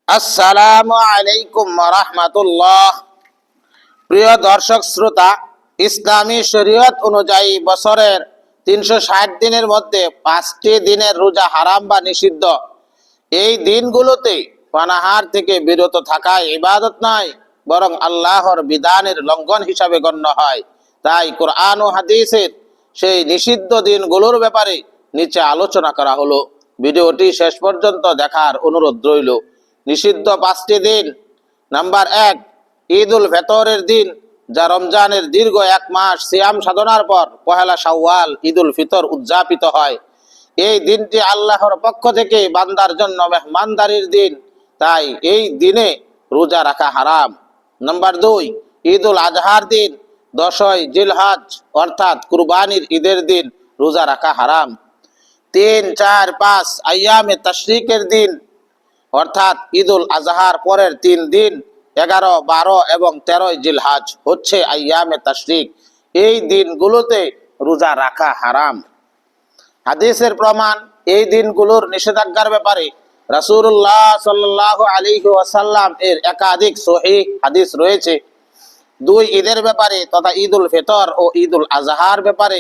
আসসালামু আলাইকুম ওয়া রাহমাতুল্লাহ। প্রিয় দর্শক শ্রোতা, ইসলামী শরীয়ত অনুযায়ী বছরের 360 দিনের মধ্যে 5টি দিনের রোজা হারাম বা নিষিদ্ধ। এই দিনগুলোতে পানাহার থেকে বিরত থাকা ইবাদত নয়, বরং আল্লাহর বিধানের লঙ্ঘন হিসাবে গণ্য হয়। তাই কোরআন ও হাদিসের সেই নিষিদ্ধ দিনগুলোর ব্যাপারে নিচে আলোচনা করা হলো। ভিডিওটি শেষ পর্যন্ত দেখার অনুরোধ রইল। নিষিদ্ধ 5টি দিন। নাম্বার 1, ঈদ উল ফিতরের দিন, যা রমজানের দীর্ঘ 1 মাস সিয়াম সাধনার পর পহেলা শাওয়াল ঈদ উল ফিতর উদযাপিত হয়। এই দিনটি আল্লাহর পক্ষ থেকে বান্দার জন্য মেহমানদারির দিন, তাই এই দিনে রোজা রাখা হারাম। নাম্বার 2, ঈদ উল আজহার দিন, 10ই জিলহজ অর্থাৎ কুরবানির ঈদের দিন রোজা রাখা হারাম। 3, 4, 5 আইয়ামে তাশরিকের দিন অর্থাৎ ঈদ উল আজহার পরের 3 দিন 11, 12 এবং 13ই জিলহজ হচ্ছে আইয়ামে তাশরিক। এই দিনগুলোতে রোজা রাখা হারাম। হাদিসের প্রমাণ। এই দিনগুলোর নিষেধাজ্ঞার ব্যাপারে রাসূলুল্লাহ সাল্লাল্লাহু আলাইহি ওয়াসাল্লাম এর একাধিক সহিহ হাদিস রয়েছে। 2 ঈদের ব্যাপারে তথা ঈদ উল ফিতর ও ঈদ উল আজহার ব্যাপারে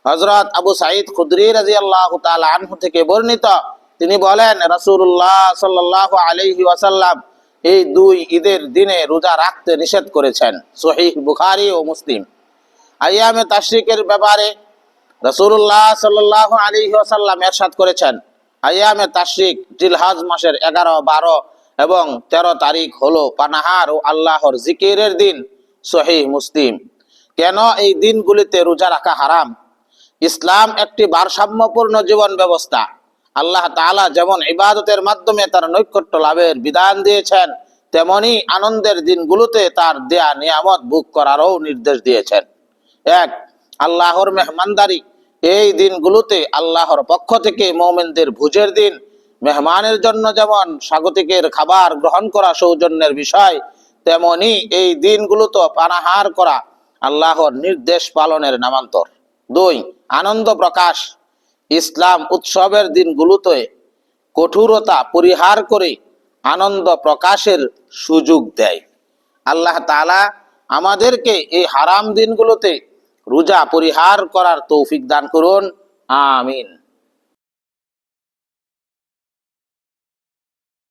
হযরত আবু সাঈদ খুদরি রাদিয়াল্লাহু তাআলা আনহু থেকে বর্ণিত, তিনি বলেন, রাসূলুল্লাহ সাল্লাল্লাহু আলাইহি ওয়াসাল্লাম এই 2 ঈদের দিনে রোজা রাখতে নিষেধ করেছেন। সহিহ বুখারী ও মুসলিম। আইয়ামে তাশরিকের ব্যাপারে রাসূলুল্লাহ সাল্লাল্লাহু আলাইহি ওয়াসাল্লাম ইরশাদ করেছেন, আইয়ামে তাশরিক জিলহজ মাসের 11, 12 এবং 13 তারিখ হলো পানাহার ও আল্লাহর জিকিরের দিন। সহিহ মুসলিম। কেন এই দিনগুলিতে রোজা রাখা হারাম? ইসলাম একটি ভারসাম্যপূর্ণ জীবন ব্যবস্থা। আল্লাহ তাআলা যেমন ইবাদতের মাধ্যমে তার নৈকট্য লাভের বিধান দিয়েছেন, তেমনি আনন্দের দিনগুলোতে তার দেয়া নিয়ামত ভোগ করারও নির্দেশ দিয়েছেন। 1, আল্লাহর মেহমানদারি। এই দিনগুলোতে আল্লাহর পক্ষ থেকে মুমিনদের ভোজের দিন। মেহমানের জন্য যেমন স্বাগতিকের খাবার গ্রহণ করা সৌজন্যের বিষয়, তেমনি এই দিনগুলোতে পানাহার করা আল্লাহর নির্দেশ পালনের নামান্তর। 2, আনন্দ প্রকাশ। ইসলাম উৎসবের দিনগুলোতে কঠোরতা পরিহার করে আনন্দ প্রকাশের সুযোগ দেয়। আল্লাহ তাআলা আমাদেরকে এই হারাম দিনগুলোতে রোজা পরিহার করার তৌফিক দান করুন। আমিন।